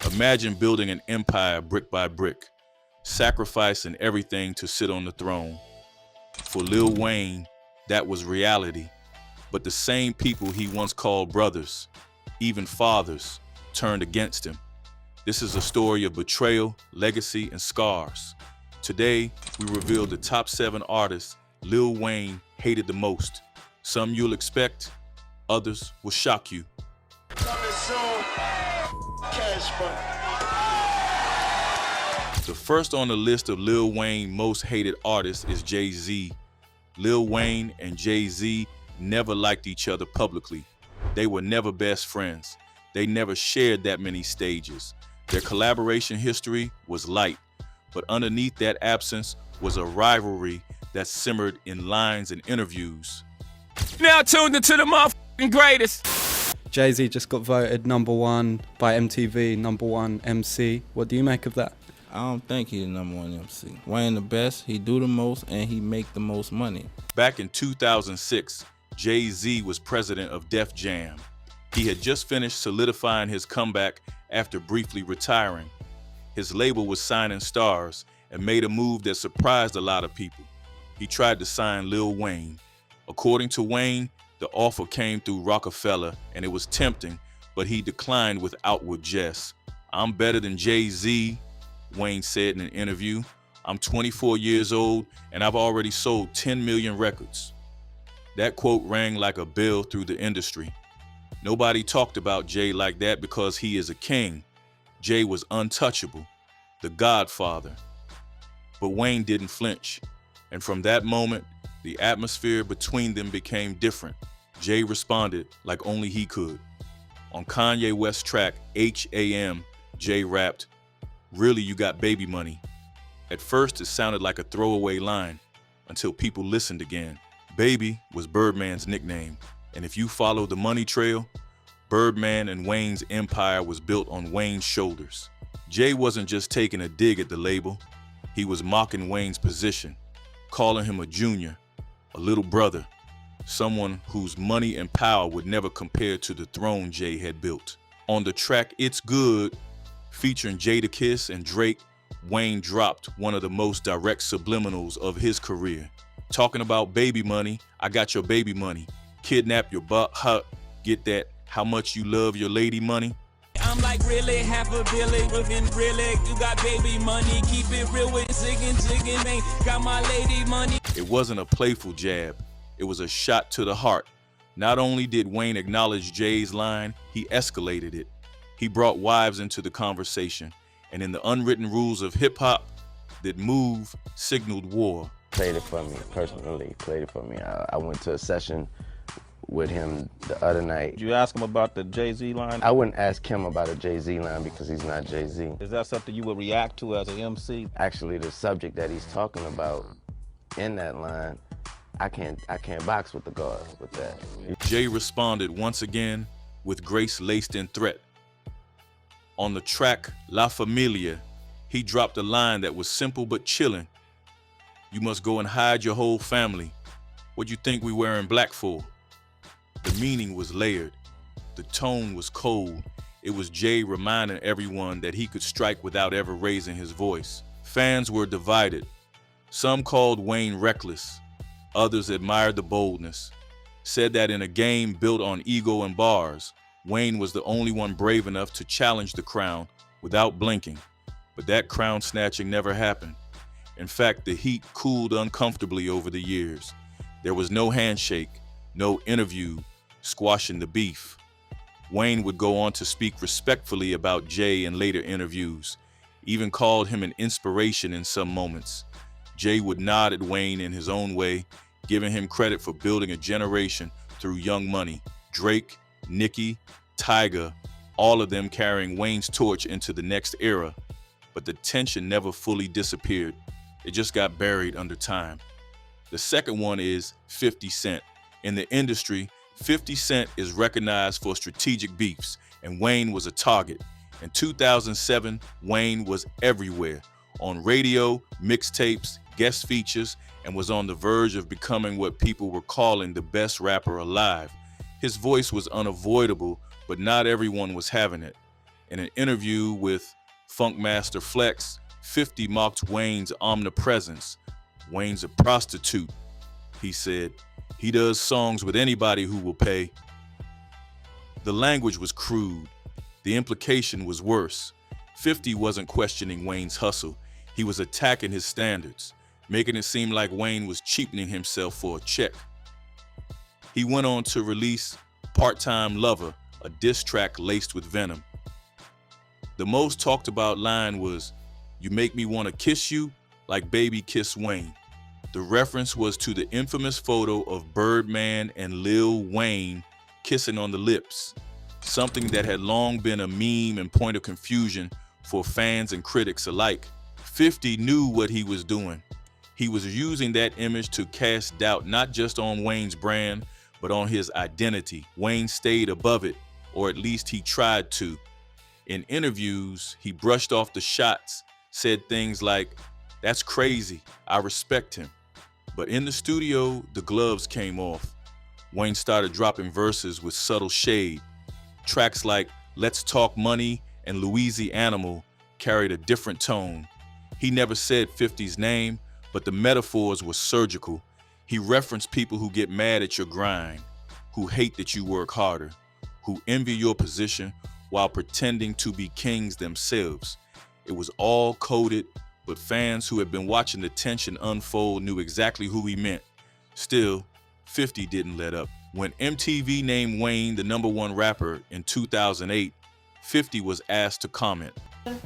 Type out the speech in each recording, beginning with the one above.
Imagine building an empire brick by brick, sacrificing everything to sit on the throne. For Lil Wayne, that was reality. But the same people he once called brothers, even fathers, turned against him. This is a story of betrayal, legacy, and scars. Today, we reveal the top 7 artists Lil Wayne hated the most. Some you'll expect, others will shock you. The first on the list of Lil Wayne's most hated artists is Jay-Z. Lil Wayne and Jay-Z never liked each other publicly. They were never best friends. They never shared that many stages. Their collaboration history was light, but underneath that absence was a rivalry that simmered in lines and interviews. Now tuned into the motherfucking greatest. Jay-Z just got voted #1 by MTV, #1 MC. What do you make of that? I don't think he the #1 MC. Wayne the best, he do the most, and he make the most money. Back in 2006, Jay-Z was president of Def Jam. He had just finished solidifying his comeback after briefly retiring. His label was signing stars and made a move that surprised a lot of people. He tried to sign Lil Wayne. According to Wayne, the offer came through Rockefeller and it was tempting, but he declined with outward jest. "I'm better than Jay-Z," Wayne said in an interview. "I'm 24 years old and I've already sold 10 million records." That quote rang like a bell through the industry. Nobody talked about Jay like that because he is a king. Jay was untouchable, the godfather. But Wayne didn't flinch. And from that moment, the atmosphere between them became different. Jay responded like only he could. On Kanye West's track, H.A.M., Jay rapped, "Really, you got baby money." At first, it sounded like a throwaway line until people listened again. Baby was Birdman's nickname. And if you follow the money trail, Birdman and Wayne's empire was built on Wayne's shoulders. Jay wasn't just taking a dig at the label. He was mocking Wayne's position, calling him a junior, a little brother, someone whose money and power would never compare to the throne Jay had built. On the track It's Good, featuring Jadakiss and Drake, Wayne dropped one of the most direct subliminals of his career. Talking about baby money, I got your baby money. Kidnap your butt, get that how much you love your lady money. I'm like really half a billion, within really, you got baby money. Keep it real with ziggin', ain't got my lady money. It wasn't a playful jab. It was a shot to the heart. Not only did Wayne acknowledge Jay's line, he escalated it. He brought wives into the conversation. And in the unwritten rules of hip hop, that move signaled war. Played it for me, personally, played it for me. I went to a session with him the other night. Did you ask him about the Jay-Z line? I wouldn't ask him about a Jay-Z line because he's not Jay-Z. Is that something you would react to as an MC? Actually, the subject that he's talking about in that line, I can't box with the guard with that. Jay responded once again with grace-laced in threat. On the track La Familia, he dropped a line that was simple but chilling. "You must go and hide your whole family. What you think we wearing black for?" The meaning was layered. The tone was cold. It was Jay reminding everyone that he could strike without ever raising his voice. Fans were divided. Some called Wayne reckless. Others admired the boldness. Said that in a game built on ego and bars, Wayne was the only one brave enough to challenge the crown without blinking. But that crown snatching never happened. In fact, the heat cooled uncomfortably over the years. There was no handshake, no interview, squashing the beef. Wayne would go on to speak respectfully about Jay in later interviews, even called him an inspiration in some moments. Jay would nod at Wayne in his own way, giving him credit for building a generation through Young Money. Drake, Nicki, Tyga, all of them carrying Wayne's torch into the next era. But the tension never fully disappeared. It just got buried under time. The second one is 50 Cent. In the industry, 50 Cent is recognized for strategic beefs, and Wayne was a target. In 2007, Wayne was everywhere, on radio, mixtapes, guest features, and was on the verge of becoming what people were calling the best rapper alive. His voice was unavoidable, but not everyone was having it. In an interview with Funkmaster Flex, 50 mocked Wayne's omnipresence. Wayne's a prostitute, he said. He does songs with anybody who will pay. The language was crude. The implication was worse. 50 wasn't questioning Wayne's hustle. He was attacking his standards, making it seem like Wayne was cheapening himself for a check. He went on to release Part-Time Lover, a diss track laced with venom. The most talked about line was, "You make me want to kiss you like baby kiss Wayne." The reference was to the infamous photo of Birdman and Lil Wayne kissing on the lips, something that had long been a meme and point of confusion for fans and critics alike. 50 knew what he was doing. He was using that image to cast doubt not just on Wayne's brand, but on his identity. Wayne stayed above it, or at least he tried to. In interviews, he brushed off the shots, said things like, "That's crazy, I respect him." But in the studio, the gloves came off. Wayne started dropping verses with subtle shade. Tracks like Let's Talk Money and Weezy Animal carried a different tone. He never said 50's name, but the metaphors were surgical. He referenced people who get mad at your grind, who hate that you work harder, who envy your position while pretending to be kings themselves. It was all coded, but fans who had been watching the tension unfold knew exactly who he meant. Still, 50 didn't let up. When MTV named Wayne the #1 rapper in 2008, 50 was asked to comment.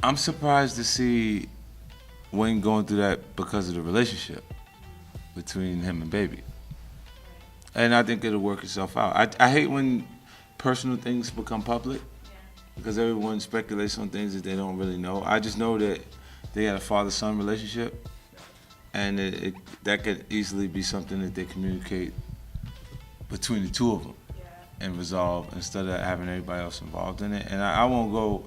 I'm surprised to see Wayne going through that because of the relationship between him and Baby. And I think it'll work itself out. I hate when personal things become public because everyone speculates on things that they don't really know. I just know that they had a father-son relationship, and that could easily be something that they communicate between the two of them and resolve instead of having everybody else involved in it. And I won't go.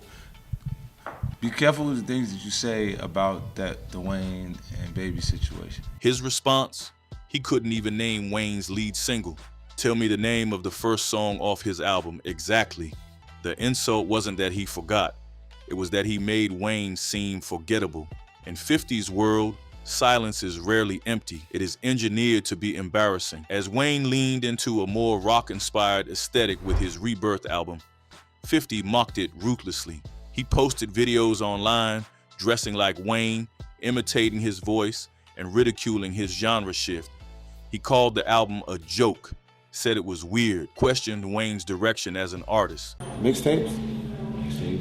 Be careful with the things that you say about the Wayne and Baby situation. His response? He couldn't even name Wayne's lead single. Tell me the name of the first song off his album exactly. The insult wasn't that he forgot. It was that he made Wayne seem forgettable. In 50's world, silence is rarely empty. It is engineered to be embarrassing. As Wayne leaned into a more rock-inspired aesthetic with his Rebirth album, 50 mocked it ruthlessly. He posted videos online, dressing like Wayne, imitating his voice, and ridiculing his genre shift. He called the album a joke, said it was weird, questioned Wayne's direction as an artist. Mixtapes?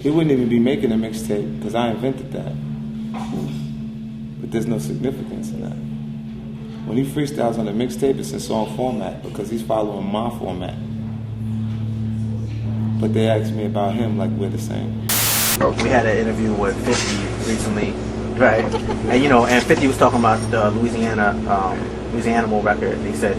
He wouldn't even be making a mixtape because I invented that. But there's no significance in that. When he freestyles on a mixtape, it's in song format because he's following my format. But they asked me about him like we're the same. We had an interview with 50 recently, right? And and 50 was talking about the Louisiana Animal record. He said,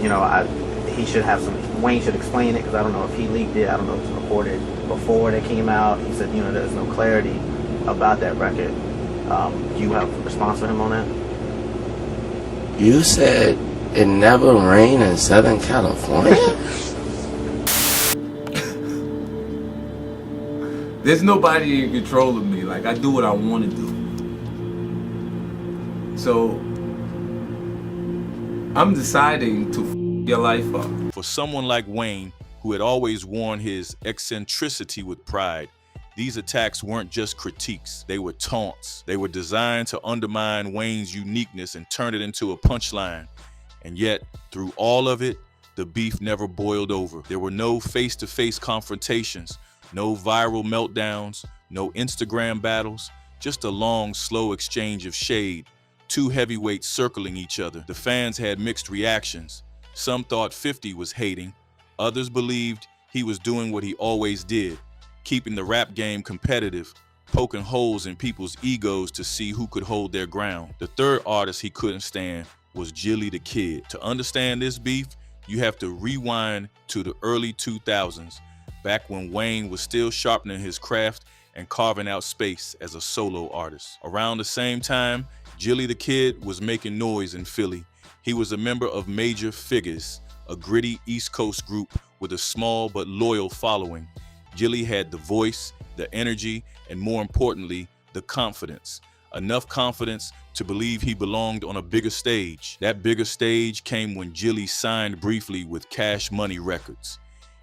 he should have Wayne should explain it because I don't know if he leaked it. I don't know if it was recorded before it came out. He said, there's no clarity about that record. Do you have a response for him on that? You said it never rained in Southern California? There's nobody in control of me. Like, I do what I want to do. So, I'm deciding to your life up. For someone like Wayne, who had always worn his eccentricity with pride, these attacks weren't just critiques, they were taunts. They were designed to undermine Wayne's uniqueness and turn it into a punchline. And yet, through all of it, the beef never boiled over. There were no face-to-face confrontations, no viral meltdowns, no Instagram battles, just a long, slow exchange of shade, two heavyweights circling each other. The fans had mixed reactions. Some thought 50 was hating, others believed he was doing what he always did, keeping the rap game competitive, poking holes in people's egos to see who could hold their ground. The third artist he couldn't stand was Jilly the Kid. To understand this beef, you have to rewind to the early 2000s, back when Wayne was still sharpening his craft and carving out space as a solo artist. Around the same time, Jilly the Kid was making noise in Philly. He was a member of Major Figures, a gritty East Coast group with a small but loyal following. Jilly had the voice, the energy, and more importantly, the confidence. Enough confidence to believe he belonged on a bigger stage. That bigger stage came when Jilly signed briefly with Cash Money Records.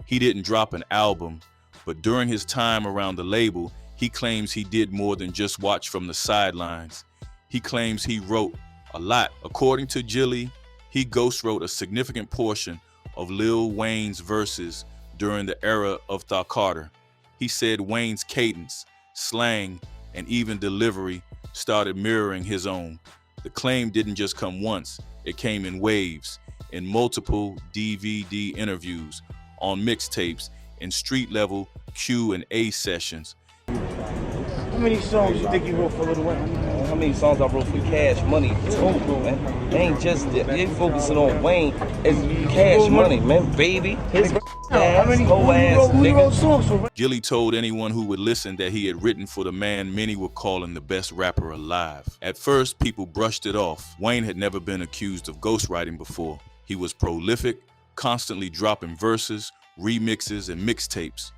He didn't drop an album, but during his time around the label, he claims he did more than just watch from the sidelines. He claims he wrote a lot. According to Jilly, he ghostwrote a significant portion of Lil Wayne's verses during the era of Thought Carter. He said Wayne's cadence, slang, and even delivery started mirroring his own. The claim didn't just come once, it came in waves, in multiple DVD interviews, on mixtapes, in street-level Q&A sessions. How many songs you think you wrote for Lil Wayne? How many songs I wrote for Cash Money total, man? They ain't just that. They focusing on Wayne. It's Cash Money, man. Baby, his ass, whole ass nigga. Jilly told anyone who would listen that he had written for the man many were calling the best rapper alive. At first, people brushed it off. Wayne had never been accused of ghostwriting before. He was prolific, constantly dropping verses, remixes, and mixtapes.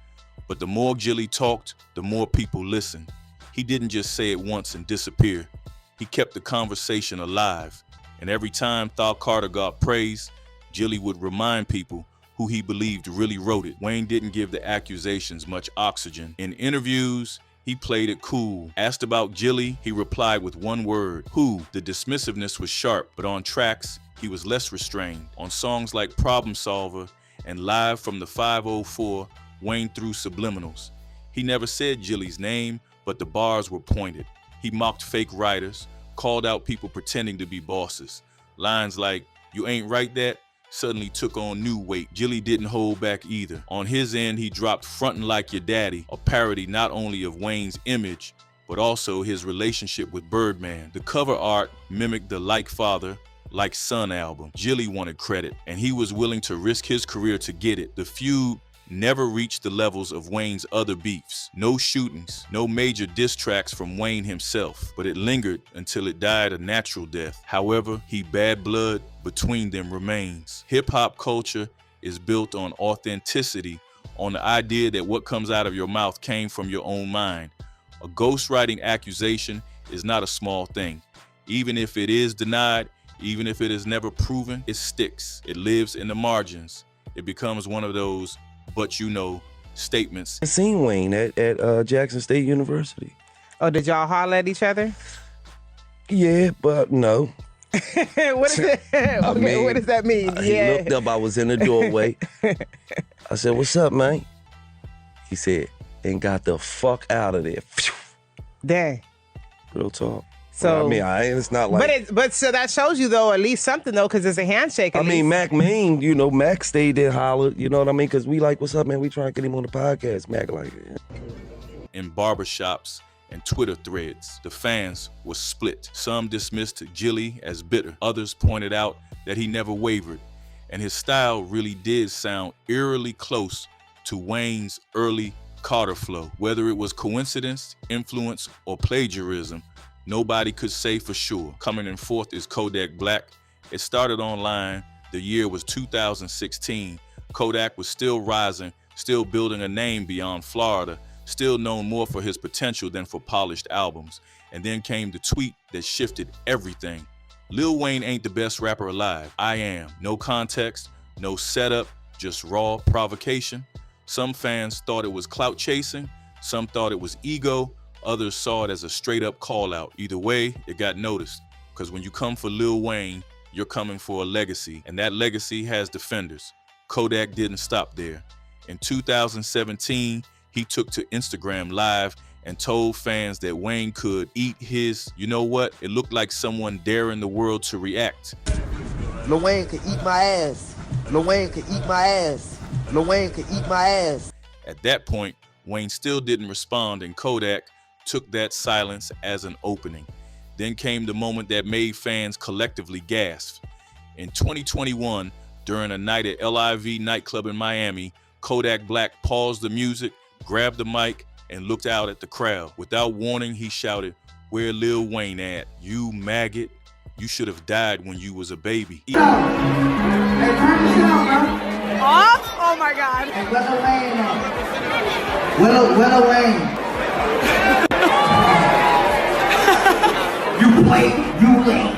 But the more Jilly talked, the more people listened. He didn't just say it once and disappear. He kept the conversation alive. And every time Thought Carter got praise, Jilly would remind people who he believed really wrote it. Wayne didn't give the accusations much oxygen. In interviews, he played it cool. Asked about Jilly, he replied with one word, who. The dismissiveness was sharp, but on tracks, he was less restrained. On songs like Problem Solver and Live from the 504, Wayne threw subliminals. He never said Jilly's name, but the bars were pointed. He mocked fake writers, called out people pretending to be bosses. Lines like, "You ain't write that," suddenly took on new weight. Jilly didn't hold back either. On his end, he dropped Frontin' Like Your Daddy, a parody not only of Wayne's image, but also his relationship with Birdman. The cover art mimicked the Like Father, Like Son album. Jilly wanted credit, and he was willing to risk his career to get it. The feud never reached the levels of Wayne's other beefs. No shootings, no major diss tracks from Wayne himself, but it lingered until it died a natural death. However, bad blood between them remains. Hip-hop culture is built on authenticity, on the idea that what comes out of your mouth came from your own mind. A ghostwriting accusation is not a small thing. Even if it is denied, even if it is never proven, it sticks. It lives in the margins. It becomes one of those but you know statements. I seen Wayne at Jackson State University. Oh, did y'all holler at each other? Yeah, but no. What does that mean? He looked up, I was in the doorway. I said, "What's up, man?" He said, "And got the fuck out of there." Dang. Real talk. So, I mean, it's not like... But so that shows you, though, at least something, though, because it's a handshake. I mean, Mac Main, Mac stayed there, hollered, you know what I mean? Because we like, "What's up, man? We trying to get him on the podcast." Mac like, yeah. In barbershops and Twitter threads, the fans were split. Some dismissed Jilly as bitter. Others pointed out that he never wavered. And his style really did sound eerily close to Wayne's early Carter flow. Whether it was coincidence, influence, or plagiarism, nobody could say for sure. Coming in fourth is Kodak Black. It started online. The year was 2016. Kodak was still rising, still building a name beyond Florida, still known more for his potential than for polished albums. And then came the tweet that shifted everything. Lil Wayne ain't the best rapper alive. I am. No context, no setup, just raw provocation. Some fans thought it was clout chasing. Some thought it was ego. Others saw it as a straight up call out. Either way, it got noticed. Because when you come for Lil Wayne, you're coming for a legacy. And that legacy has defenders. Kodak didn't stop there. In 2017, he took to Instagram Live and told fans that Wayne could eat his, you know what? It looked like someone daring the world to react. Lil Wayne could eat my ass. Lil Wayne could eat my ass. Lil Wayne could eat my ass. At that point, Wayne still didn't respond, and Kodak took that silence as an opening. Then came the moment that made fans collectively gasp. In 2021, during a night at LIV nightclub in Miami, Kodak Black paused the music, grabbed the mic, and looked out at the crowd. Without warning, he shouted, "Where Lil Wayne at? You maggot. You should have died when you was a baby." Hey, turn this shit out, man. Off? Oh my God. Hey, where Lil Wayne at? Where Lil Wayne? play, you late.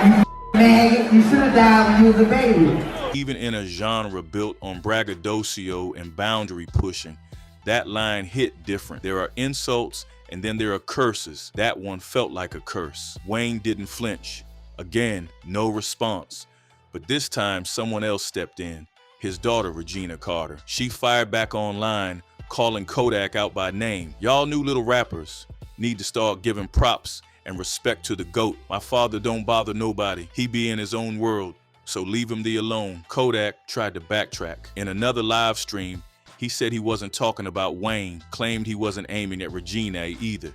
You maggot, you should have died when you was a baby. Even in a genre built on braggadocio and boundary pushing, that line hit different. There are insults and then there are curses. That one felt like a curse. Wayne didn't flinch. Again, no response. But this time, someone else stepped in. His daughter, Regina Carter. She fired back online, calling Kodak out by name. Y'all new little rappers need to start giving props and respect to the GOAT. My father don't bother nobody. He be in his own world, so leave him alone. Kodak tried to backtrack. In another live stream, he said he wasn't talking about Wayne, claimed he wasn't aiming at Regina either.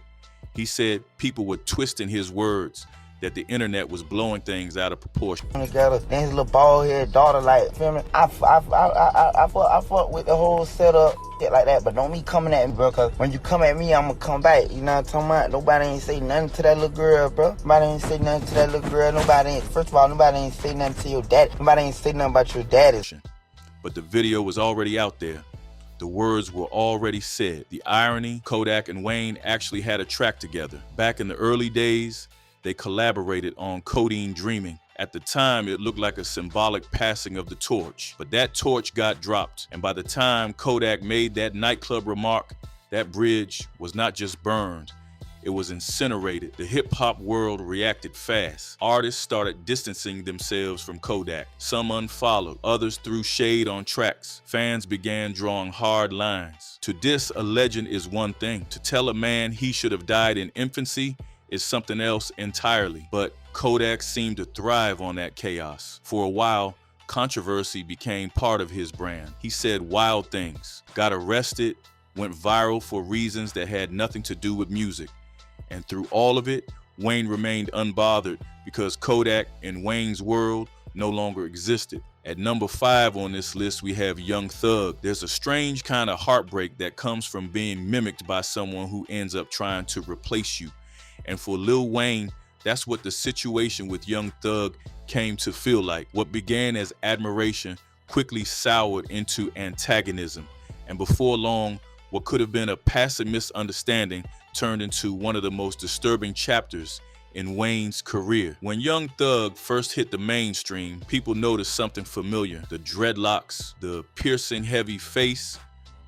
He said people were twisting his words, that the internet was blowing things out of proportion. He got a his little bald head daughter, like, feel me? I fuck with the whole setup, shit like that, but don't be coming at me, bro, cause when you come at me, I'ma come back. You know what I'm talking about? Nobody ain't say nothing to that little girl, bro. Nobody ain't say nothing to that little girl. First of all, nobody ain't say nothing to your daddy. Nobody ain't say nothing about your daddy. But the video was already out there. The words were already said. The irony, Kodak and Wayne actually had a track together. Back in the early days, they collaborated on Codeine Dreaming. At the time, it looked like a symbolic passing of the torch, but that torch got dropped. And by the time Kodak made that nightclub remark, that bridge was not just burned, it was incinerated. The hip-hop world reacted fast. Artists started distancing themselves from Kodak. Some unfollowed, others threw shade on tracks. Fans began drawing hard lines. To diss a legend is one thing. To tell a man he should have died in infancy is something else entirely. But Kodak seemed to thrive on that chaos. For a while, controversy became part of his brand. He said wild things, got arrested, went viral for reasons that had nothing to do with music. And through all of it, Wayne remained unbothered because Kodak in Wayne's world no longer existed. At number 5 on this list, we have Young Thug. There's a strange kind of heartbreak that comes from being mimicked by someone who ends up trying to replace you. And for Lil Wayne, that's what the situation with Young Thug came to feel like. What began as admiration quickly soured into antagonism. And before long, what could have been a passive misunderstanding turned into one of the most disturbing chapters in Wayne's career. When Young Thug first hit the mainstream, people noticed something familiar. The dreadlocks, the piercing heavy face,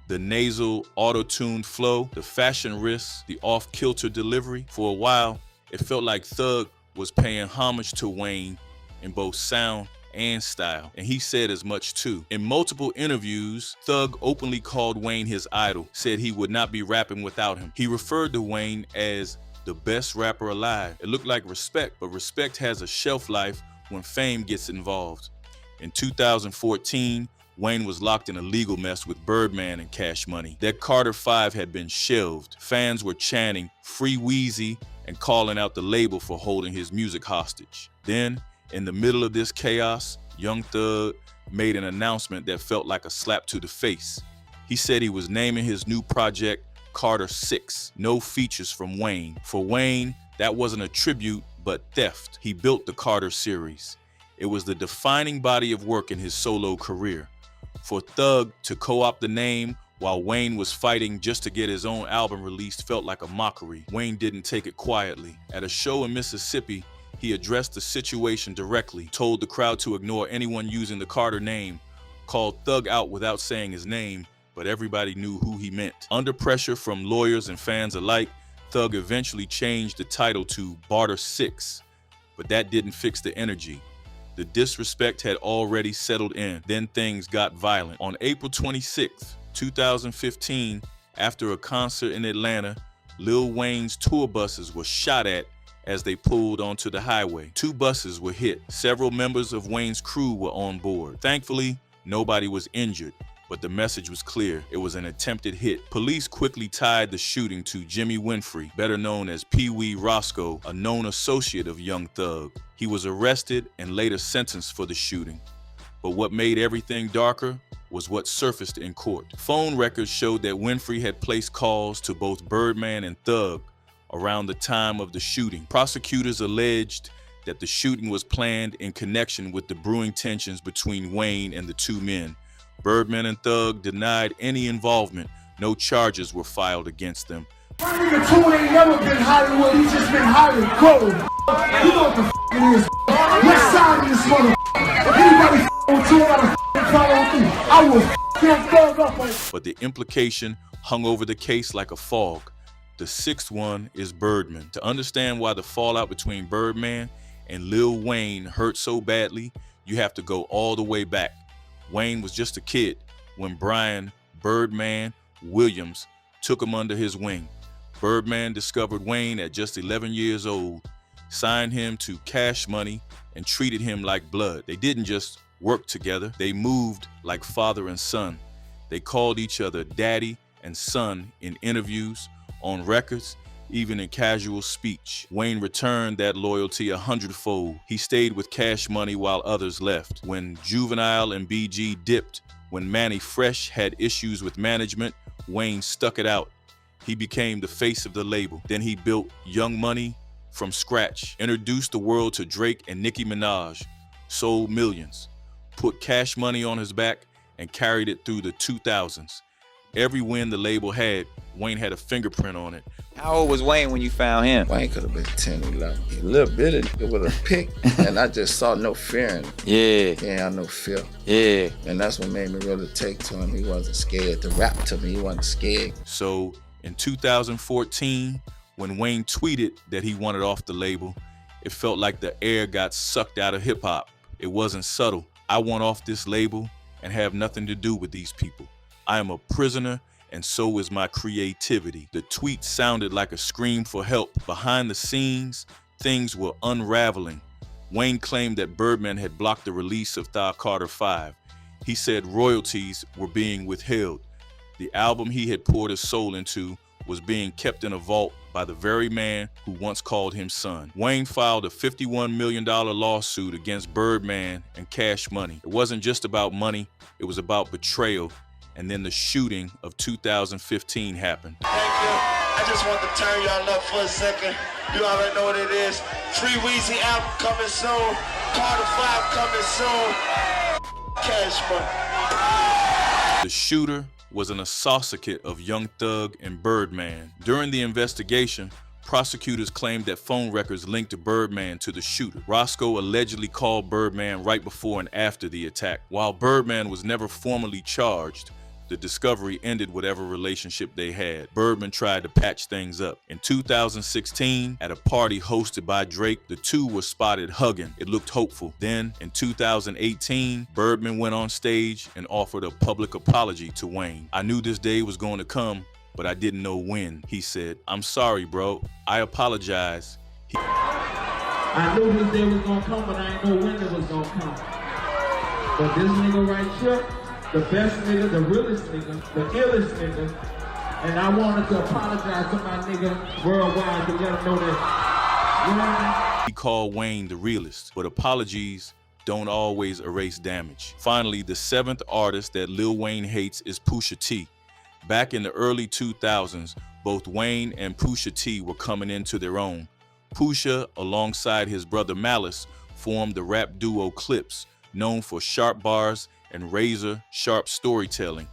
the nasal auto-tuned flow, the fashion risks, the off-kilter delivery. For a while, it felt like Thug was paying homage to Wayne in both sound and style, and he said as much too. In multiple interviews, Thug openly called Wayne his idol, said he would not be rapping without him. He referred to Wayne as the best rapper alive. It looked like respect, but respect has a shelf life when fame gets involved. In 2014, Wayne was locked in a legal mess with Birdman and Cash Money. That Carter 5 had been shelved. Fans were chanting, "Free Weezy," and calling out the label for holding his music hostage. Then, in the middle of this chaos, Young Thug made an announcement that felt like a slap to the face. He said he was naming his new project Carter 6. No features from Wayne. For Wayne, that wasn't a tribute, but theft. He built the Carter series. It was the defining body of work in his solo career. For Thug to co-opt the name while Wayne was fighting just to get his own album released felt like a mockery. Wayne didn't take it quietly. At a show in Mississippi, he addressed the situation directly, told the crowd to ignore anyone using the Carter name, called Thug out without saying his name, but everybody knew who he meant. Under pressure from lawyers and fans alike, Thug eventually changed the title to Barter 6, but that didn't fix the energy. The disrespect had already settled in. Then things got violent. On April 26, 2015, after a concert in Atlanta, Lil Wayne's tour buses were shot at as they pulled onto the highway. 2 buses were hit. Several members of Wayne's crew were on board. Thankfully, nobody was injured, but the message was clear. It was an attempted hit. Police quickly tied the shooting to Jimmy Winfrey, better known as Pee Wee Roscoe, a known associate of Young Thug. He was arrested and later sentenced for the shooting. But what made everything darker was what surfaced in court. Phone records showed that Winfrey had placed calls to both Birdman and Thug around the time of the shooting. Prosecutors alleged that the shooting was planned in connection with the brewing tensions between Wayne and the 2 men. Birdman and Thug denied any involvement. No charges were filed against them. My nigga Tune ain't never been Hollywood, he's just been Hollywood Gold. You know what the it is. Let's sign this mother. Anybody with Tune gotta follow through. I will get thug up on. But the implication hung over the case like a fog. The sixth one is Birdman. To understand why the fallout between Birdman and Lil Wayne hurt so badly, you have to go all the way back. Wayne was just a kid when Brian Birdman Williams took him under his wing. Birdman discovered Wayne at just 11 years old, signed him to Cash Money, and treated him like blood. They didn't just work together, they moved like father and son. They called each other daddy and son in interviews, on records, even in casual speech. Wayne returned that loyalty 100-fold. He stayed with Cash Money while others left. When Juvenile and BG dipped, when Manny Fresh had issues with management, Wayne stuck it out. He became the face of the label. Then he built Young Money from scratch, introduced the world to Drake and Nicki Minaj, sold millions, put Cash Money on his back, and carried it through the 2000s. Every win the label had, Wayne had a fingerprint on it. How old was Wayne when you found him? Wayne could have been 10, 11. A little bitty with a pick, and I just saw no fear in him. Yeah. Yeah, I no fear. Yeah. And that's what made me really take to him. He wasn't scared to rap to me. He wasn't scared. So in 2014, when Wayne tweeted that he wanted off the label, it felt like the air got sucked out of hip hop. It wasn't subtle. I want off this label and have nothing to do with these people. I am a prisoner, and so is my creativity. The tweet sounded like a scream for help. Behind the scenes, things were unraveling. Wayne claimed that Birdman had blocked the release of Thaw Carter 5. He said royalties were being withheld. The album he had poured his soul into was being kept in a vault by the very man who once called him son. Wayne filed a $51 million lawsuit against Birdman and Cash Money. It wasn't just about money, it was about betrayal. And then the shooting of 2015 happened. Thank you. I just want to turn y'all up for a second. You already know what it is. Free Weezy album coming soon. Carter 5 coming soon. Cash Money. The shooter was an associate of Young Thug and Birdman. During the investigation, prosecutors claimed that phone records linked Birdman to the shooter. Roscoe allegedly called Birdman right before and after the attack. While Birdman was never formally charged, the discovery ended whatever relationship they had. Birdman tried to patch things up. In 2016, at a party hosted by Drake, the two were spotted hugging. It looked hopeful. Then, in 2018, Birdman went on stage and offered a public apology to Wayne. I knew this day was going to come, but I didn't know when. He said, "I'm sorry, bro. I apologize." I knew this day was gonna come, but I didn't know when it was gonna come. But this nigga right here, the best nigga, the realest nigga, the illest nigga, and I wanted to apologize to my nigga worldwide to let him know that. He called Wayne the realest, but apologies don't always erase damage. Finally, the seventh artist that Lil Wayne hates is Pusha T. Back in the early 2000s, both Wayne and Pusha T were coming into their own. Pusha, alongside his brother Malice, formed the rap duo Clips, known for sharp bars and razor-sharp storytelling.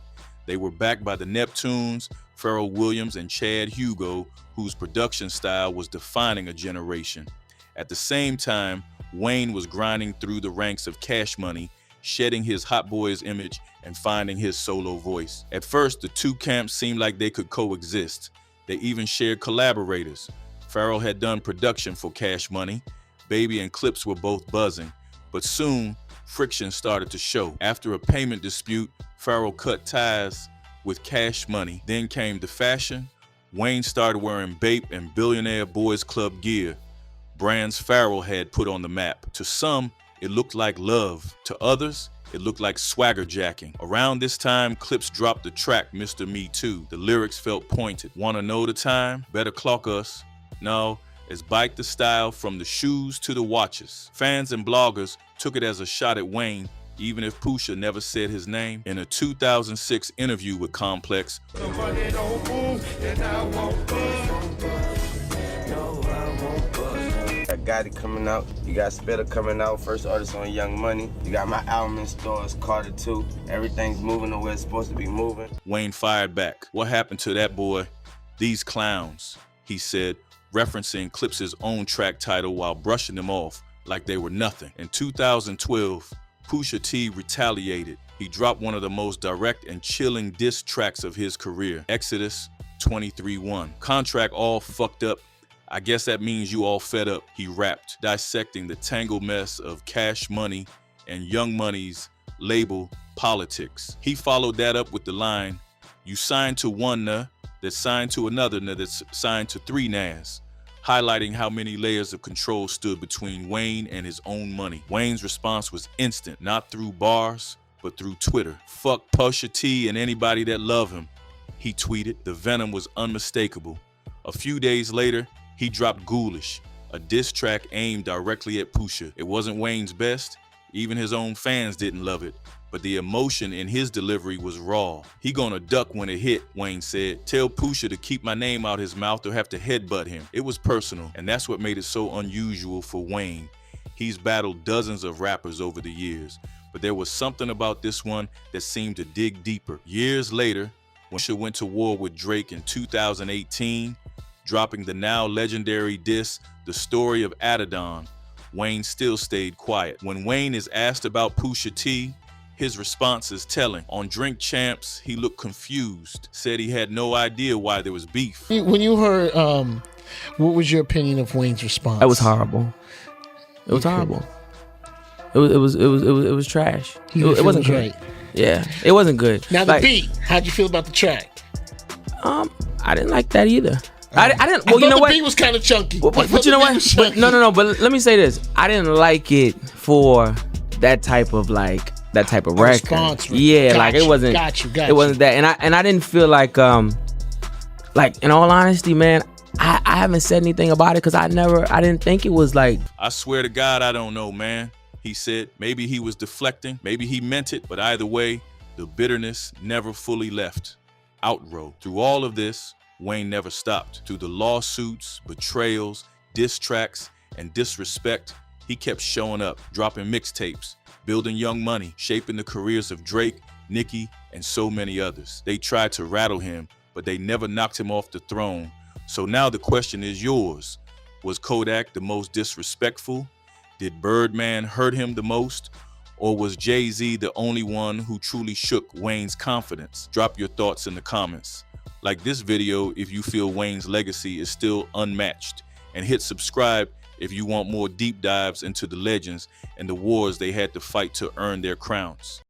They were backed by the Neptunes, Pharrell Williams, and Chad Hugo, whose production style was defining a generation. At the same time, Wayne was grinding through the ranks of Cash Money, shedding his Hot Boys image and finding his solo voice. At first, the two camps seemed like they could coexist. They even shared collaborators. Pharrell had done production for Cash Money. Baby and Clips were both buzzing. But soon, friction started to show. After a payment dispute, Pharrell cut ties with Cash Money. Then came the fashion. Wayne started wearing Bape and Billionaire Boys Club gear, brands Pharrell had put on the map. To some, it looked like love. To others, it looked like swagger jacking. Around this time, Clips dropped the track Mr. Me Too. The lyrics felt pointed. Wanna know the time? Better clock us. No, it's bike the style from the shoes to the watches. Fans and bloggers took it as a shot at Wayne, even if Pusha never said his name. In a 2006 interview with Complex, Got it coming out. You got Spitter coming out. First artist on Young Money. You got my album in stores, Carter 2. Everything's moving the way it's supposed to be moving. Wayne fired back. What happened to that boy These clowns, he said, referencing Clips' own track title while brushing them off like they were nothing. In 2012, Pusha T retaliated. He dropped one of the most direct and chilling diss tracks of his career, Exodus 23:1. Contract all fucked up. I guess that means you all fed up, he rapped, dissecting the tangled mess of Cash Money and Young Money's label politics. He followed that up with the line, you signed to one nah, that's signed to another nah, that's signed to three nahs, highlighting how many layers of control stood between Wayne and his own money. Wayne's response was instant, not through bars, but through Twitter. Fuck Pusha T and anybody that love him, he tweeted. The venom was unmistakable. A few days later, he dropped Ghoulish, a diss track aimed directly at Pusha. It wasn't Wayne's best, even his own fans didn't love it, but the emotion in his delivery was raw. He gonna duck when it hit, Wayne said. Tell Pusha to keep my name out his mouth or have to headbutt him. It was personal, and that's what made it so unusual for Wayne. He's battled dozens of rappers over the years, but there was something about this one that seemed to dig deeper. Years later, when Pusha went to war with Drake in 2018, dropping the now legendary diss, The Story of Adidon, Wayne still stayed quiet. When Wayne is asked about Pusha T, his response is telling. On Drink Champs, he looked confused, said he had no idea why there was beef. When you heard, what was your opinion of Wayne's response? It was horrible. It was horrible. It was trash. It wasn't good. Right. Yeah, it wasn't good. Now the beat, how'd you feel about the track? I didn't like that either. I didn't. Well, I you know the what? beat was kind of chunky. But you know what? But no. But let me say this. I didn't like it for that type of record. Yeah, like it wasn't. It wasn't that. And I didn't feel like in all honesty, man, I haven't said anything about it because I didn't think it was like. I swear to God, I don't know, man. He said maybe he was deflecting, maybe he meant it, but either way, the bitterness never fully left. Outrow. Through all of this, Wayne never stopped. Through the lawsuits, betrayals, diss tracks, and disrespect, he kept showing up, dropping mixtapes, building Young Money, shaping the careers of Drake, Nicki, and so many others. They tried to rattle him, but they never knocked him off the throne. So now the question is yours. Was Kodak the most disrespectful? Did Birdman hurt him the most? Or was Jay-Z the only one who truly shook Wayne's confidence? Drop your thoughts in the comments. Like this video if you feel Wayne's legacy is still unmatched. And hit subscribe if you want more deep dives into the legends and the wars they had to fight to earn their crowns.